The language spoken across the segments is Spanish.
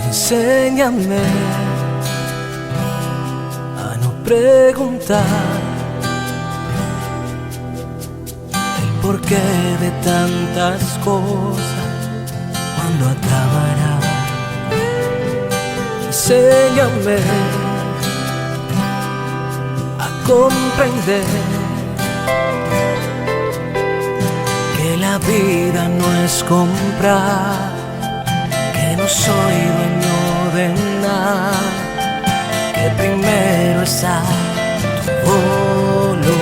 Enséñame a no preguntar el porqué de tantas cosas, cuándo acabará. Enséñame a comprender que la vida no es comprar, que no soy dueño de nada, que primero está tu voluntad.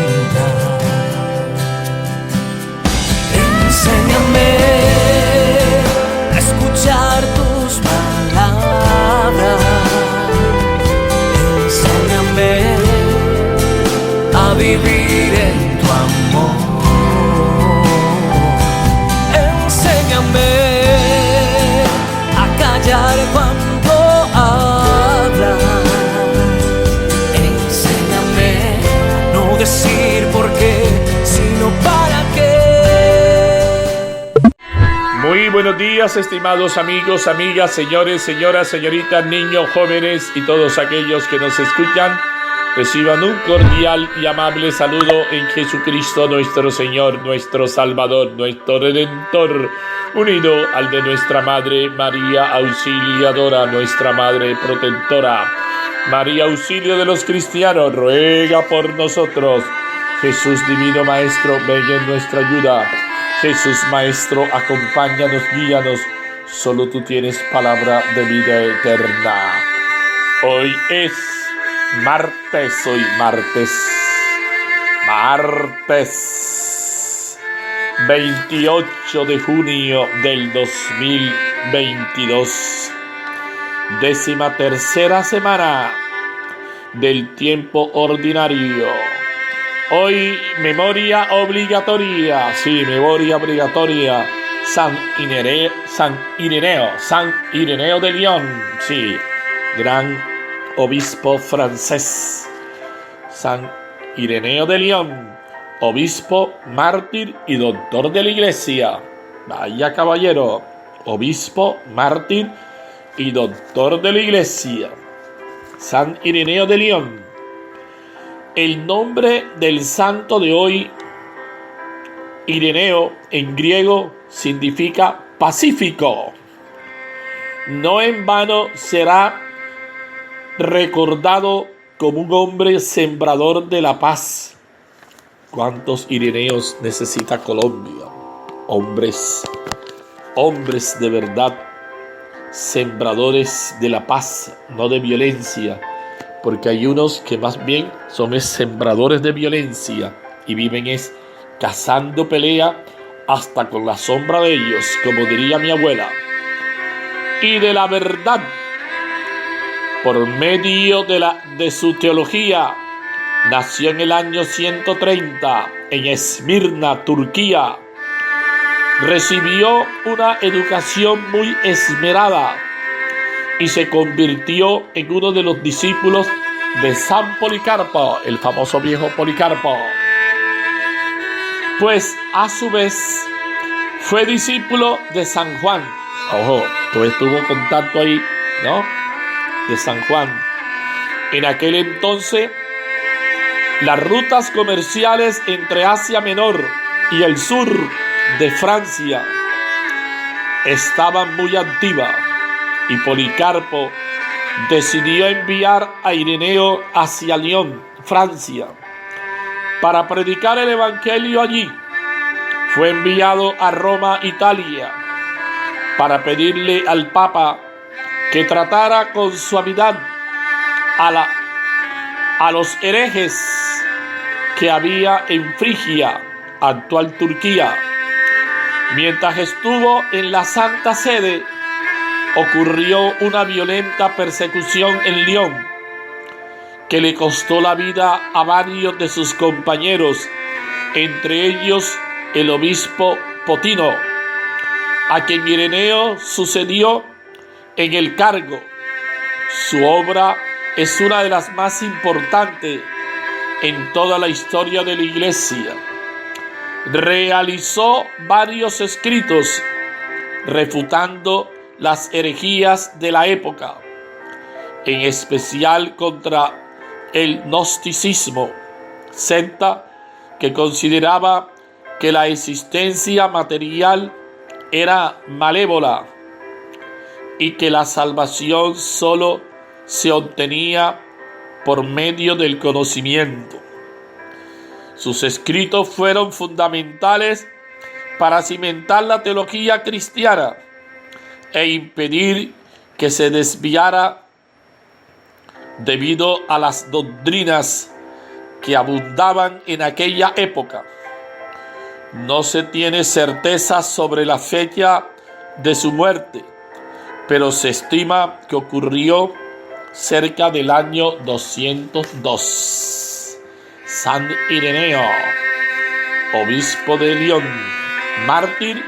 Enséñame a escuchar tus palabras, enséñame a vivir en tu amor, enséñame cuando hablas, enséñame a no decir por qué, sino para qué. Muy buenos días, estimados amigos, amigas, señores, señoras, señoritas, niños, jóvenes y todos aquellos que nos escuchan. Reciban un cordial y amable saludo en Jesucristo nuestro Señor, nuestro Salvador, nuestro Redentor, unido al de nuestra Madre María Auxiliadora, nuestra Madre Protectora. María, auxilio de los cristianos, ruega por nosotros. Jesús Divino Maestro, ven en nuestra ayuda. Jesús Maestro, acompáñanos, guíanos. Solo tú tienes palabra de vida eterna. Hoy es martes 28 de junio del 2022, 13ª semana del tiempo ordinario. Hoy memoria obligatoria, San Ireneo de León, gran obispo francés, San Ireneo de León, obispo, mártir y doctor de la Iglesia. Vaya caballero, obispo, mártir y doctor de la Iglesia, San Ireneo de León. El nombre del santo de hoy, Ireneo, en griego significa pacífico. No en vano será recordado como un hombre sembrador de la paz. ¿Cuántos Ireneos necesita Colombia? Hombres de verdad, sembradores de la paz, no de violencia, porque hay unos que más bien son sembradores de violencia y viven cazando pelea hasta con la sombra de ellos, como diría mi abuela. Y de la verdad, por medio de su teología, nació en el año 130 en Esmirna, Turquía. Recibió una educación muy esmerada y se convirtió en uno de los discípulos de San Policarpo, el famoso viejo Policarpo. Pues a su vez fue discípulo de San Juan. Ojo, pues estuvo contacto ahí, ¿no? De San Juan. En aquel entonces, las rutas comerciales entre Asia Menor y el sur de Francia estaban muy activas y Policarpo decidió enviar a Ireneo hacia Lyon, Francia, para predicar el evangelio allí. Fue enviado a Roma, Italia, para pedirle al Papa que tratara con suavidad a los herejes que había en Frigia, actual Turquía. Mientras estuvo en la Santa Sede, ocurrió una violenta persecución en Lyon, que le costó la vida a varios de sus compañeros, entre ellos el obispo Potino, a quien Ireneo sucedió en el cargo. Su obra es una de las más importantes en toda la historia de la Iglesia. Realizó varios escritos refutando las herejías de la época, en especial contra el gnosticismo, secta que consideraba que la existencia material era malévola y que la salvación solo se obtenía por medio del conocimiento. Sus escritos fueron fundamentales para cimentar la teología cristiana e impedir que se desviara debido a las doctrinas que abundaban en aquella época. No se tiene certeza sobre la fecha de su muerte, pero se estima que ocurrió cerca del año 202. San Ireneo, obispo de León, mártir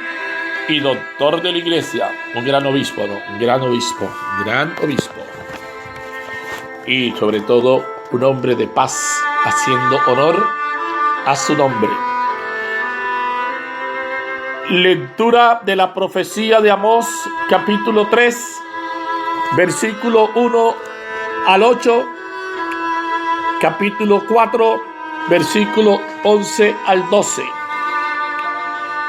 y doctor de la iglesia, un gran obispo, gran obispo. Y sobre todo un hombre de paz, haciendo honor a su nombre. Lectura de la profecía de Amós, capítulo 3, versículo 1 al 8, capítulo 4, versículo 11 al 12.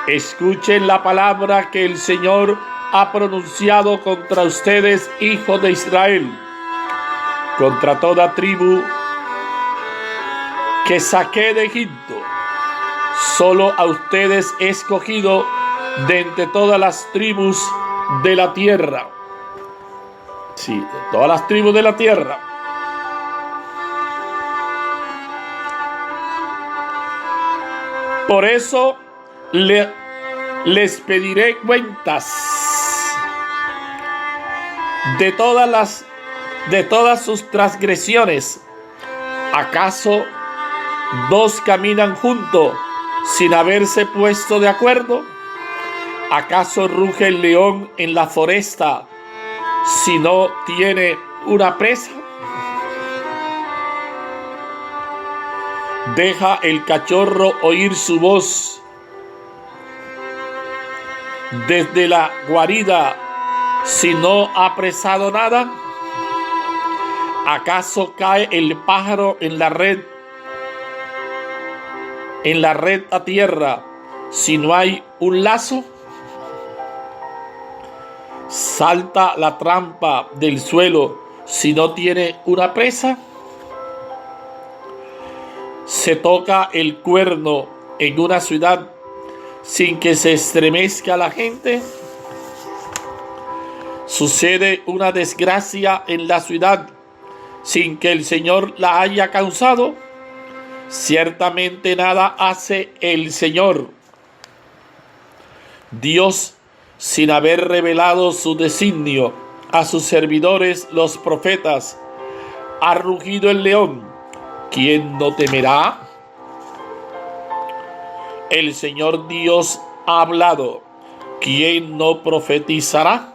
Escuchen la palabra que el Señor ha pronunciado contra ustedes, hijos de Israel, contra toda tribu que saqué de Egipto. Solo a ustedes he escogido de entre todas las tribus de la tierra. Sí, de todas las tribus de la tierra. Por eso les pediré cuentas de todas sus transgresiones. ¿Acaso dos caminan juntos sin haberse puesto de acuerdo? ¿Acaso ruge el león en la foresta si no tiene una presa? ¿Deja el cachorro oír su voz desde la guarida si no ha presado nada? ¿Acaso cae el pájaro en la red a tierra si no hay un lazo? ¿Salta la trampa del suelo si no tiene una presa? ¿Se toca el cuerno en una ciudad sin que se estremezca la gente? ¿Sucede una desgracia en la ciudad sin que el Señor la haya causado? Ciertamente nada hace el Señor Dios sin haber revelado su designio a sus servidores los profetas. Ha rugido el león, ¿quién no temerá? El Señor Dios ha hablado, ¿quién no profetizará?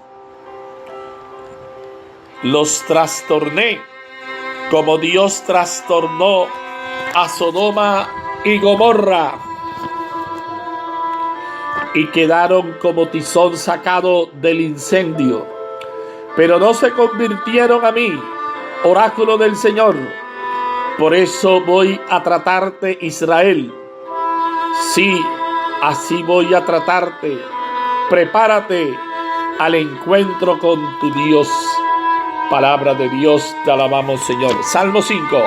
Los trastorné como Dios trastornó a Sodoma y Gomorra, y quedaron como tizón sacado del incendio, pero no se convirtieron a mí, oráculo del Señor. Por eso voy a tratarte, Israel. Sí, así voy a tratarte. Prepárate al encuentro con tu Dios. Palabra de Dios, te alabamos, Señor. Salmo 5.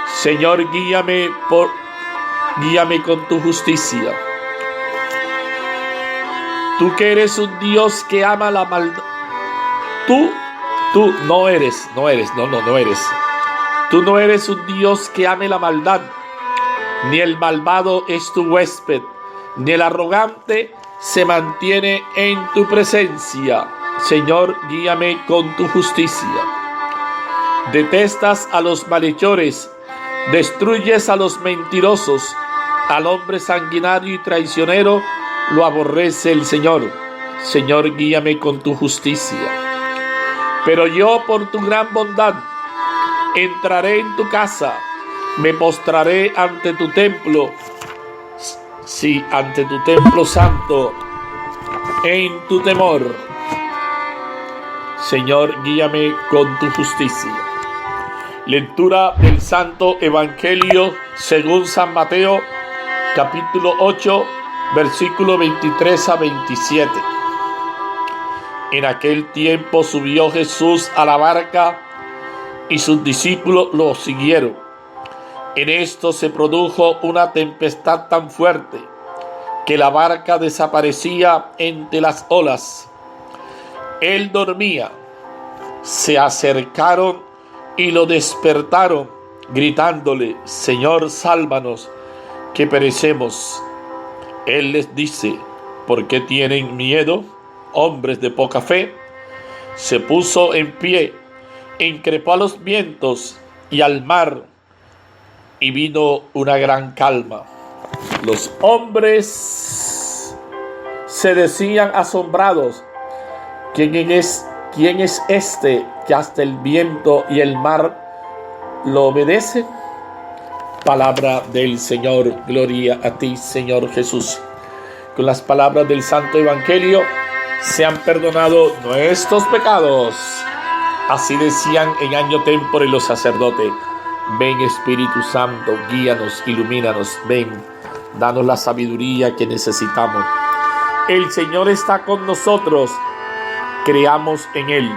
Señor, guíame con tu justicia. Tú que eres un Dios que ama la maldad. Tú no eres. Tú no eres un Dios que ame la maldad. Ni el malvado es tu huésped, ni el arrogante se mantiene en tu presencia. Señor, guíame con tu justicia. Detestas a los malhechores, destruyes a los mentirosos, al hombre sanguinario y traicionero lo aborrece el Señor. Señor, guíame con tu justicia. Pero yo, por tu gran bondad, entraré en tu casa, me postraré ante tu templo, sí, ante tu templo santo, en tu temor. Señor, guíame con tu justicia. Lectura del Santo Evangelio según San Mateo, capítulo 8, versículo 23 a 27. En aquel tiempo subió Jesús a la barca y sus discípulos lo siguieron. En esto se produjo una tempestad tan fuerte que la barca desaparecía entre las olas. Él dormía. Se acercaron y lo despertaron, gritándole: Señor, sálvanos, que perecemos. Él les dice: ¿por qué tienen miedo, hombres de poca fe? Se puso en pie, increpó a los vientos y al mar, y vino una gran calma. Los hombres se decían asombrados: ¿Quién es este que hasta el viento y el mar lo obedecen? Palabra del Señor. Gloria a ti, Señor Jesús. Con las palabras del Santo Evangelio se han perdonado nuestros pecados. Así decían en año tempore los sacerdotes. Ven, Espíritu Santo, guíanos, ilumínanos. Ven, danos la sabiduría que necesitamos. El Señor está con nosotros. Creamos en Él.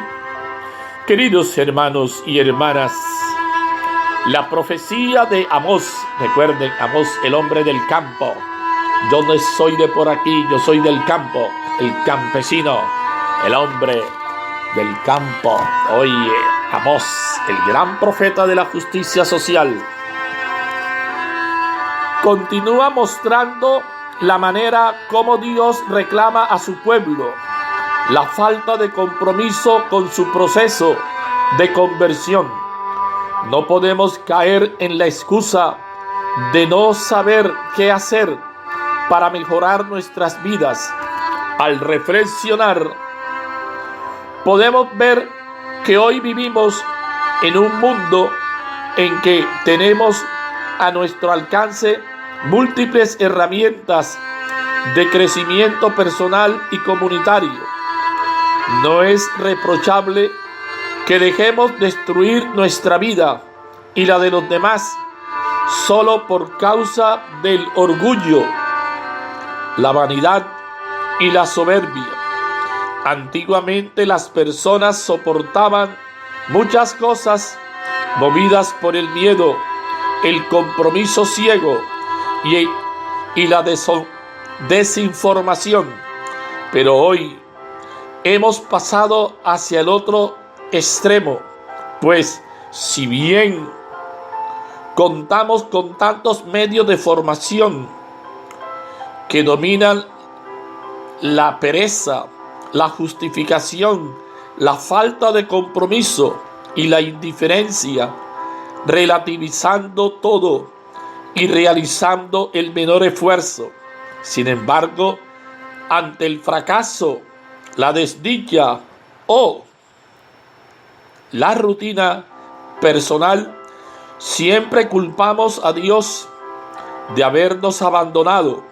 Queridos hermanos y hermanas, la profecía de Amós, recuerden, Amós, el hombre del campo. Yo no soy de por aquí, yo soy del campo, el campesino, el hombre del campo. Oye, Amós, el gran profeta de la justicia social, continúa mostrando la manera como Dios reclama a su pueblo, la falta de compromiso con su proceso de conversión. No podemos caer en la excusa de no saber qué hacer para mejorar nuestras vidas. Al reflexionar, podemos ver que hoy vivimos en un mundo en que tenemos a nuestro alcance múltiples herramientas de crecimiento personal y comunitario. No es reprochable que dejemos destruir nuestra vida y la de los demás solo por causa del orgullo, la vanidad y la soberbia. Antiguamente las personas soportaban muchas cosas movidas por el miedo, el compromiso ciego y la desinformación. Pero hoy hemos pasado hacia el otro extremo, pues si bien contamos con tantos medios de formación que dominan la pereza, la justificación, la falta de compromiso y la indiferencia, relativizando todo y realizando el menor esfuerzo. Sin embargo, ante el fracaso, la desdicha o la rutina personal, siempre culpamos a Dios de habernos abandonado.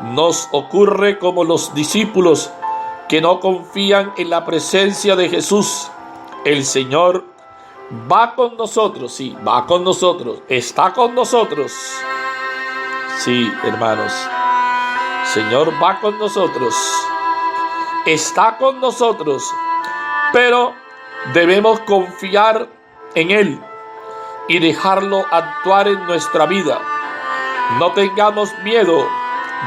Nos ocurre como los discípulos que no confían en la presencia de Jesús. El Señor va con nosotros, sí, va con nosotros, está con nosotros. Sí, hermanos, Señor va con nosotros, está con nosotros, pero debemos confiar en Él y dejarlo actuar en nuestra vida. No tengamos miedo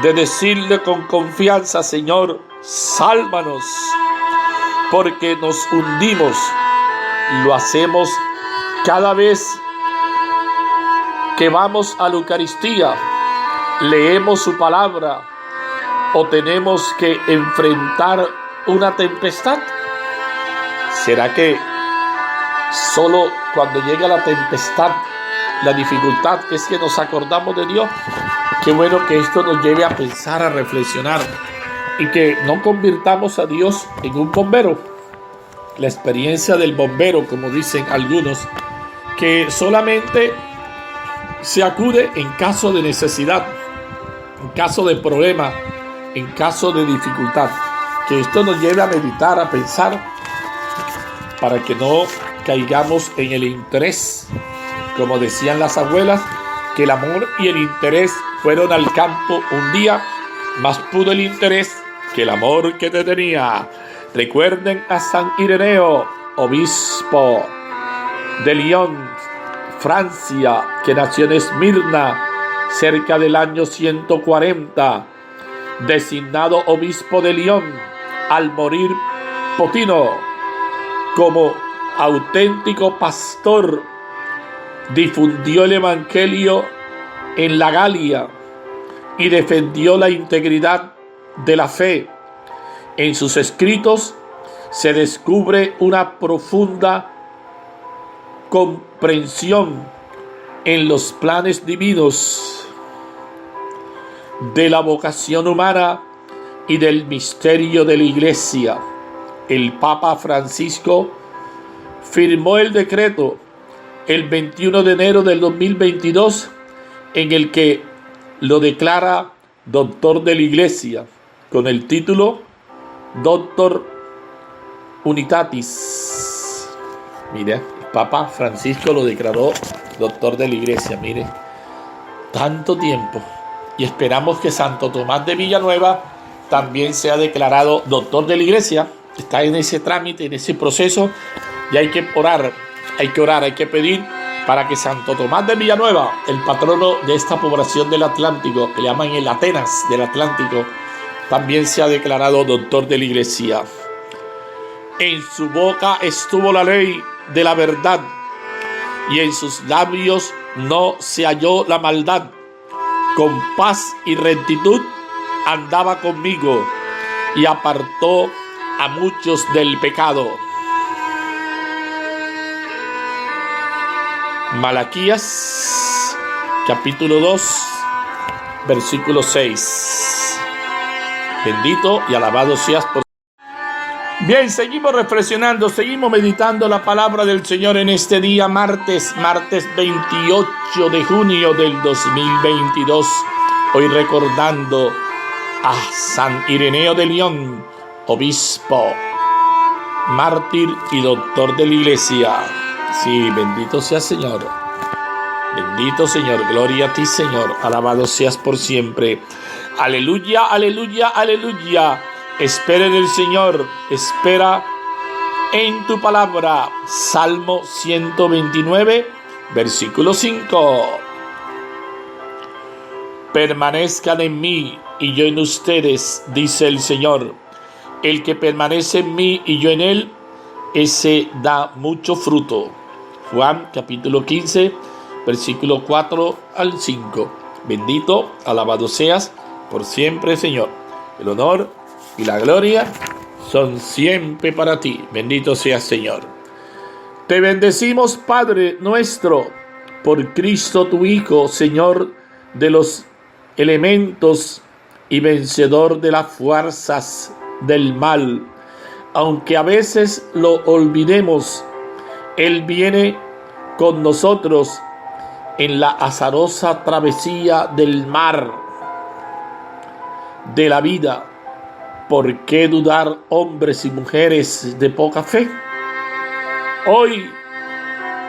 de decirle con confianza: Señor, sálvanos, porque nos hundimos. Lo hacemos cada vez que vamos a la Eucaristía, leemos su palabra o tenemos que enfrentar una tempestad. ¿Será que solo cuando llega la tempestad, la dificultad, es que nos acordamos de Dios? Qué bueno que esto nos lleve a pensar, a reflexionar y que no convirtamos a Dios en un bombero. La experiencia del bombero, como dicen algunos, que solamente se acude en caso de necesidad, en caso de problema, en caso de dificultad. Que esto nos lleve a meditar, a pensar para que no caigamos en el interés. Como decían las abuelas, que el amor y el interés fueron al campo un día, más pudo el interés que el amor que te tenía. Recuerden a San Ireneo, obispo de Lyon, Francia, que nació en Esmirna cerca del año 140, designado obispo de Lyon al morir Potino. Como auténtico pastor, difundió el evangelio en la Galia y defendió la integridad de la fe. En sus escritos se descubre una profunda comprensión en los planes divinos de la vocación humana y del misterio de la Iglesia. El Papa Francisco firmó el decreto el 21 de enero del 2022 en el que lo declara doctor de la Iglesia con el título Doctor Unitatis. Mire, el Papa Francisco lo declaró doctor de la Iglesia. Mire, tanto tiempo, y esperamos que Santo Tomás de Villanueva también sea declarado doctor de la Iglesia. Está en ese trámite, en ese proceso, y hay que orar, hay que pedir para que Santo Tomás de Villanueva, el patrono de esta población del Atlántico, que le llaman el Atenas del Atlántico, también sea declarado doctor de la Iglesia. En su boca estuvo la ley de la verdad, y en sus labios no se halló la maldad. Con paz y rectitud andaba conmigo, y apartó a muchos del pecado. Malaquías, capítulo 2, versículo 6. Bendito y alabado seas por... Bien, seguimos reflexionando, seguimos meditando la palabra del Señor en este día, martes 28 de junio del 2022. Hoy recordando a San Ireneo de Lyon, obispo, mártir y doctor de la Iglesia. Sí, bendito sea Señor. Bendito Señor, gloria a ti Señor, alabado seas por siempre. Aleluya, aleluya, aleluya. Espera en el Señor, espera en tu palabra. Salmo 129, versículo 5. Permanezcan en mí y yo en ustedes, dice el Señor. El que permanece en mí y yo en él, ese da mucho fruto. Juan capítulo 15, versículo 4 al 5. Bendito, alabado seas por siempre, Señor. El honor y la gloria son siempre para ti. Bendito seas, Señor. Te bendecimos, Padre nuestro, por Cristo tu Hijo, Señor de los elementos y vencedor de las fuerzas del mal. Aunque a veces lo olvidemos, Él viene con nosotros en la azarosa travesía del mar de la vida. ¿Por qué dudar, hombres y mujeres de poca fe? Hoy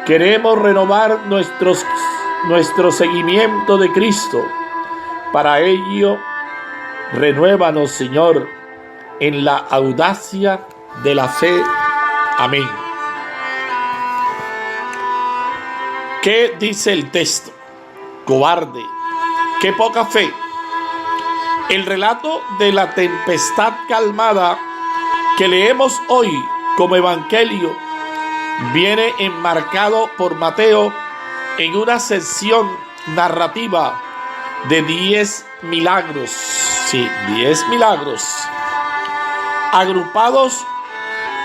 queremos renovar nuestro seguimiento de Cristo. Para ello, renuévanos, Señor, en la audacia de la fe. Amén. ¿Qué dice el texto? Cobarde, qué poca fe. El relato de la tempestad calmada que leemos hoy como evangelio viene enmarcado por Mateo en una sección narrativa de 10 milagros. Sí, 10 milagros agrupados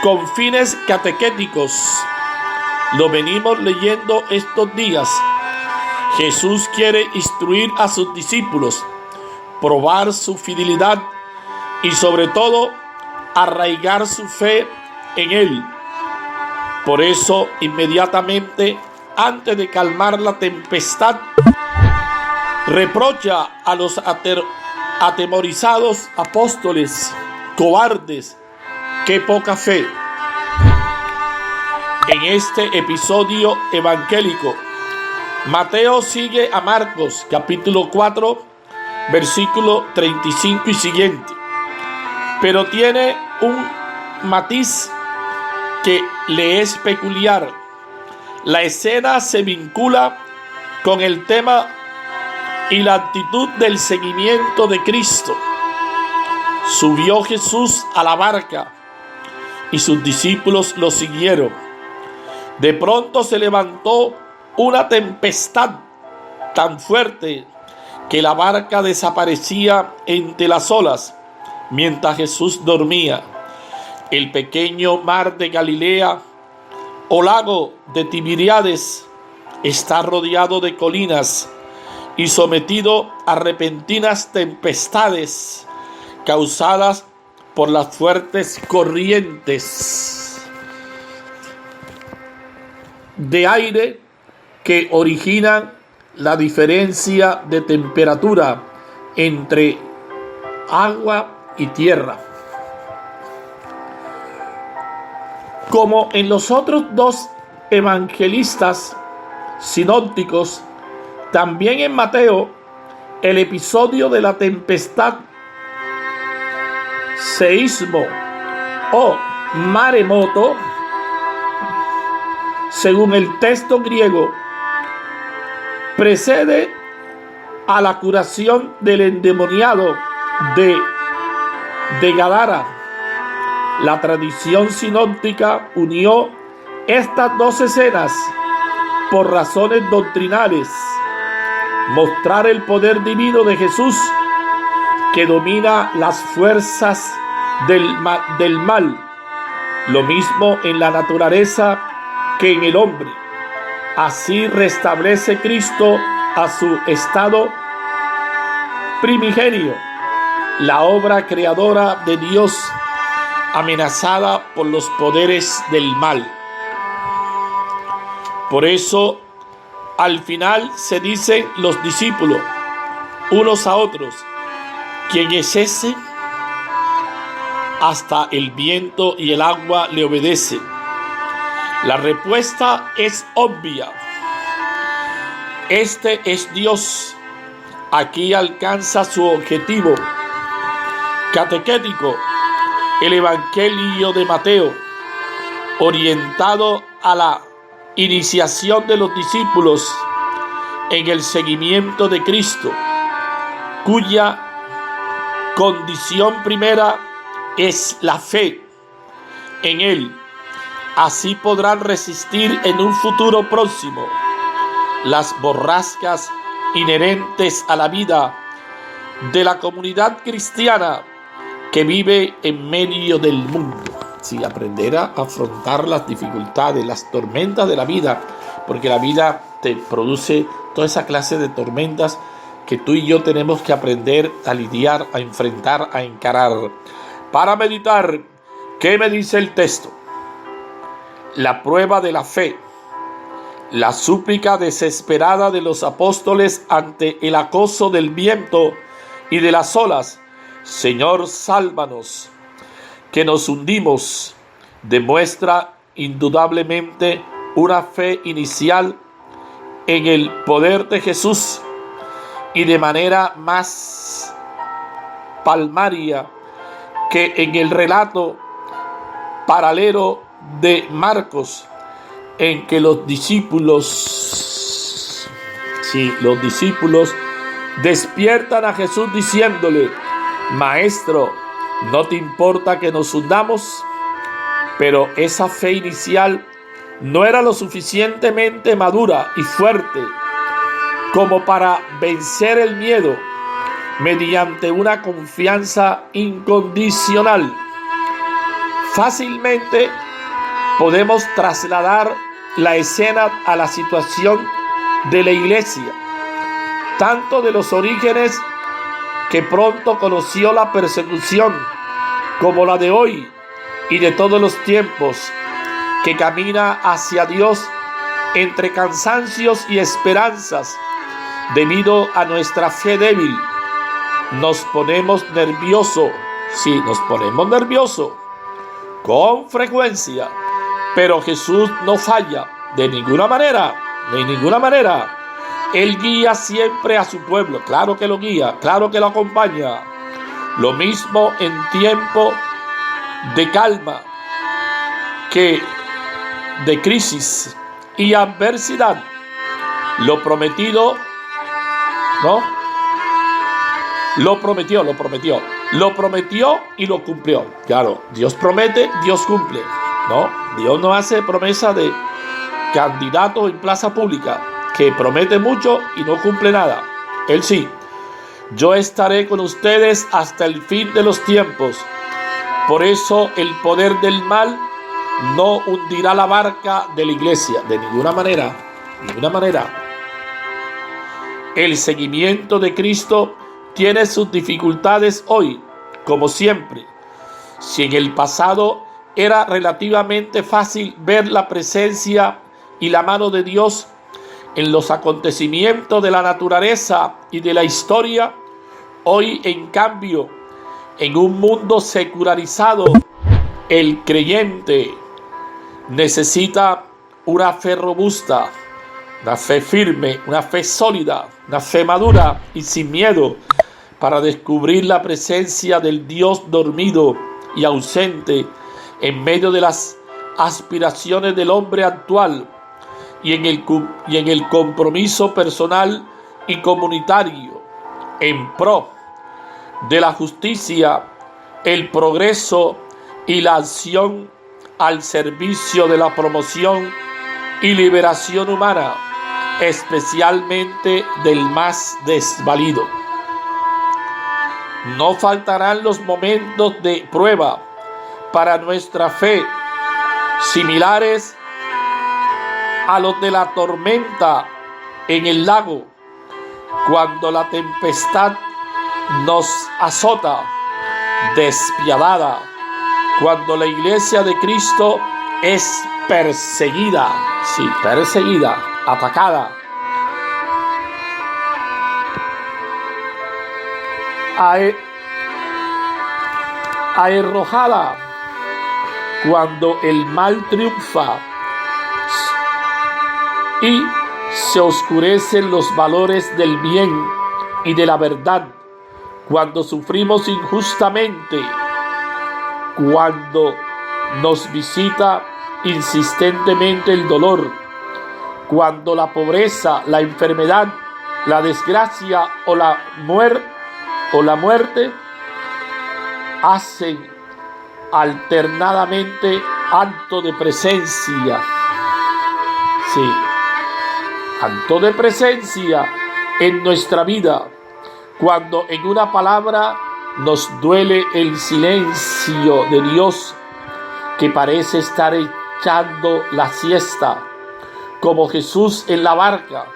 con fines catequéticos. Lo venimos leyendo estos días. Jesús quiere instruir a sus discípulos, probar su fidelidad y sobre todo arraigar su fe en Él. Por eso, inmediatamente antes de calmar la tempestad, reprocha a los atemorizados apóstoles: cobardes, qué poca fe. en este episodio evangélico. Mateo sigue a Marcos, capítulo 4, versículo 35 y siguiente, pero tiene un matiz que le es peculiar. La escena se vincula con el tema y la actitud del seguimiento de Cristo. Subió Jesús a la barca y sus discípulos lo siguieron. De pronto se levantó una tempestad tan fuerte que la barca desaparecía entre las olas mientras Jesús dormía. El pequeño mar de Galilea o lago de Tiberíades está rodeado de colinas y sometido a repentinas tempestades causadas por las fuertes corrientes de aire que originan la diferencia de temperatura entre agua y tierra. Como en los otros dos evangelistas sinópticos, también en Mateo, el episodio de la tempestad, seísmo o maremoto, según el texto griego, precede a la curación del endemoniado de Gadara. La tradición sinóptica unió estas dos escenas por razones doctrinales: mostrar el poder divino de Jesús que domina las fuerzas del mal, lo mismo en la naturaleza que en el hombre. Así restablece Cristo a su estado primigenio la obra creadora de Dios, amenazada por los poderes del mal. Por eso, al final se dicen los discípulos unos a otros: ¿quién es ese? Hasta el viento y el agua le obedecen. La respuesta es obvia. Este es Dios. Aquí alcanza su objetivo catequético el Evangelio de Mateo, orientado a la iniciación de los discípulos en el seguimiento de Cristo, cuya condición primera es la fe en Él. Así podrán resistir en un futuro próximo las borrascas inherentes a la vida de la comunidad cristiana que vive en medio del mundo. Sí, aprender a afrontar las dificultades, las tormentas de la vida, porque la vida te produce toda esa clase de tormentas que tú y yo tenemos que aprender a lidiar, a enfrentar, a encarar. Para meditar, ¿qué me dice el texto? La prueba de la fe, la súplica desesperada de los apóstoles ante el acoso del viento y de las olas: Señor, sálvanos, que nos hundimos, demuestra indudablemente una fe inicial en el poder de Jesús, y de manera más palmaria que en el relato paralelo de Marcos, en que los discípulos despiertan a Jesús diciéndole: Maestro, ¿no te importa que nos hundamos? Pero esa fe inicial no era lo suficientemente madura y fuerte como para vencer el miedo mediante una confianza incondicional. Fácilmente podemos trasladar la escena a la situación de la iglesia, tanto de los orígenes, que pronto conoció la persecución, como la de hoy y de todos los tiempos, que camina hacia Dios entre cansancios y esperanzas debido a nuestra fe débil. Nos ponemos nerviosos con frecuencia, Pero Jesús no falla de ninguna manera, de ninguna manera. Él guía siempre a su pueblo. Claro que lo guía, claro que lo acompaña. Lo mismo en tiempo de calma que de crisis y adversidad. Lo prometido, ¿no? Lo prometió y lo cumplió. Claro, Dios promete, Dios cumple, ¿no? Dios no hace promesa de candidato en plaza pública que promete mucho y no cumple nada. Él sí. Yo estaré con ustedes hasta el fin de los tiempos. Por eso el poder del mal no hundirá la barca de la iglesia. De ninguna manera, de ninguna manera. El seguimiento de Cristo tiene sus dificultades hoy, como siempre. Si en el pasado era relativamente fácil ver la presencia y la mano de Dios en los acontecimientos de la naturaleza y de la historia, hoy en cambio, en un mundo secularizado, el creyente necesita una fe robusta, una fe firme, una fe sólida, una fe madura y sin miedo para descubrir la presencia del Dios dormido y ausente en medio de las aspiraciones del hombre actual y en el compromiso personal y comunitario en pro de la justicia, el progreso y la acción al servicio de la promoción y liberación humana, especialmente del más desvalido. No faltarán los momentos de prueba para nuestra fe, similares a los de la tormenta en el lago, cuando la tempestad nos azota despiadada, cuando la iglesia de Cristo es perseguida, sí, perseguida, atacada, arrojada, cuando el mal triunfa y se oscurecen los valores del bien y de la verdad, cuando sufrimos injustamente, cuando nos visita insistentemente el dolor, cuando la pobreza, la enfermedad, la desgracia o la muerte hacen alternadamente acto de presencia. Sí, acto de presencia en nuestra vida, cuando en una palabra nos duele el silencio de Dios que parece estar echando la siesta, como Jesús en la barca.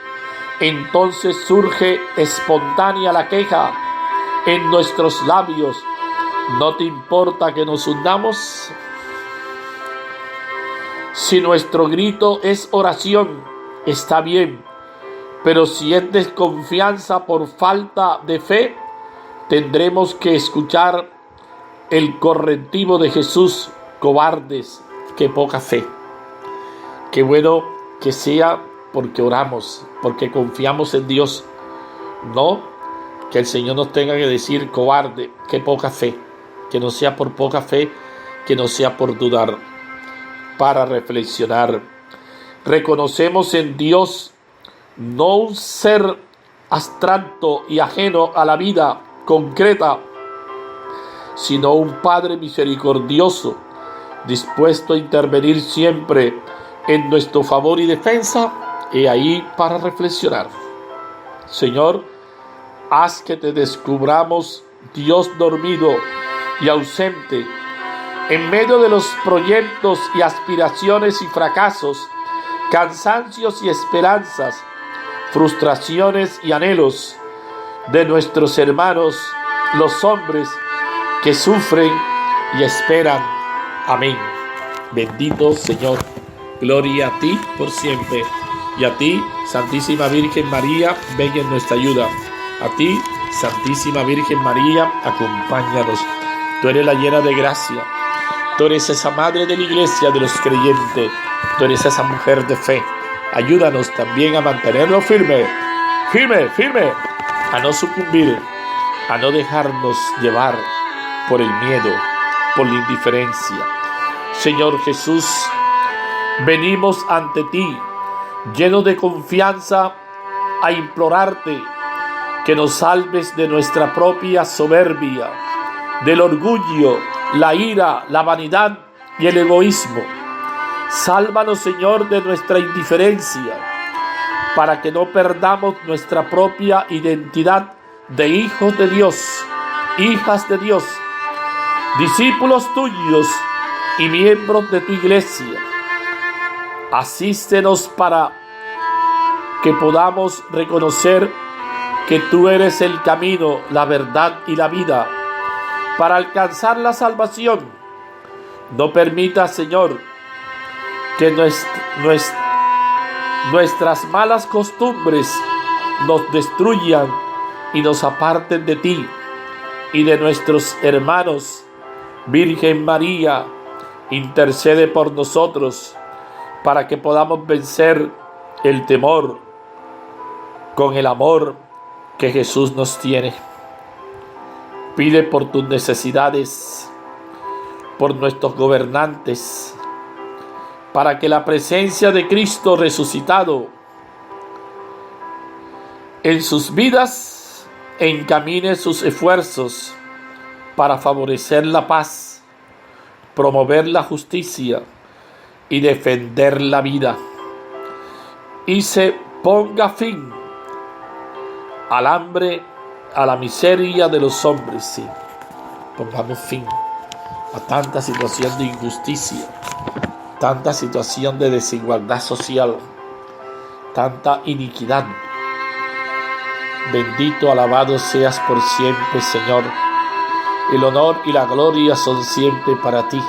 Entonces surge espontánea la queja en nuestros labios: ¿no te importa que nos hundamos? Si nuestro grito es oración, está bien, pero si es desconfianza por falta de fe, tendremos que escuchar el correctivo de Jesús: cobardes, qué poca fe. Qué bueno que sea porque oramos, porque confiamos en Dios, no que el Señor nos tenga que decir: cobarde, qué poca fe. Que no sea por poca fe, que no sea por dudar. Para reflexionar, reconocemos en Dios no un ser abstracto y ajeno a la vida concreta, sino un Padre misericordioso, dispuesto a intervenir siempre en nuestro favor y defensa. Y ahí para reflexionar. Señor, haz que te descubramos Dios dormido y ausente, en medio de los proyectos y aspiraciones y fracasos, cansancios y esperanzas, frustraciones y anhelos de nuestros hermanos, los hombres que sufren y esperan. Amén. Bendito Señor, gloria a ti por siempre. Y a ti, Santísima Virgen María, ven en nuestra ayuda. A ti, Santísima Virgen María, acompáñanos. Tú eres la llena de gracia. Tú eres esa madre de la iglesia de los creyentes. Tú eres esa mujer de fe. Ayúdanos también a mantenernos firme, a no sucumbir, a no dejarnos llevar por el miedo, por la indiferencia. Señor Jesús, venimos ante ti, llenos de confianza, a implorarte que nos salves de nuestra propia soberbia, del orgullo, la ira, la vanidad y el egoísmo. Sálvanos, Señor, de nuestra indiferencia, para que no perdamos nuestra propia identidad de hijos de Dios, hijas de Dios, discípulos tuyos y miembros de tu iglesia. Asístenos para que podamos reconocer que tú eres el camino, la verdad y la vida para alcanzar la salvación. No permita, Señor, que nuestras malas costumbres nos destruyan y nos aparten de ti y de nuestros hermanos. Virgen María, intercede por nosotros para que podamos vencer el temor con el amor que Jesús nos tiene. Pide por tus necesidades, por nuestros gobernantes, para que la presencia de Cristo resucitado en sus vidas encamine sus esfuerzos para favorecer la paz, promover la justicia y defender la vida, y se ponga fin al hambre, a la miseria de los hombres. Sí, pongamos fin a tanta situación de injusticia, tanta situación de desigualdad social, tanta iniquidad. Bendito, alabado seas por siempre, Señor. El honor y la gloria son siempre para ti.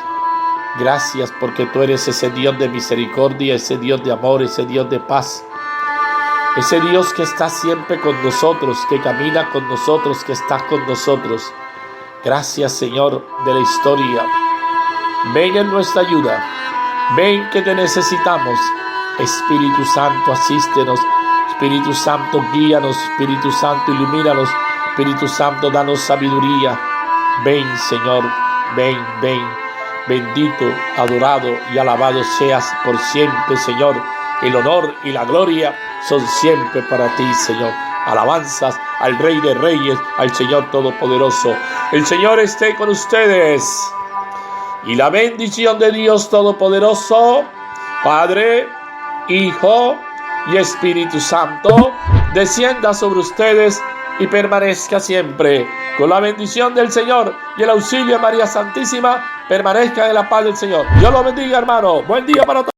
Gracias porque tú eres ese Dios de misericordia, ese Dios de amor, ese Dios de paz. Ese Dios que está siempre con nosotros, que camina con nosotros, que está con nosotros. Gracias, Señor, de la historia. Ven en nuestra ayuda. Ven que te necesitamos. Espíritu Santo, asístenos. Espíritu Santo, guíanos. Espíritu Santo, ilumínanos. Espíritu Santo, danos sabiduría. Ven, Señor, ven. Bendito, adorado y alabado seas por siempre, Señor. El honor y la gloria son siempre para ti, Señor. Alabanzas al Rey de Reyes, al Señor Todopoderoso. El Señor esté con ustedes. Y la bendición de Dios Todopoderoso, Padre, Hijo y Espíritu Santo, descienda sobre ustedes y permanezca siempre. Con la bendición del Señor y el auxilio de María Santísima, permanezca en la paz del Señor. Dios lo bendiga, hermano. Buen día para todos.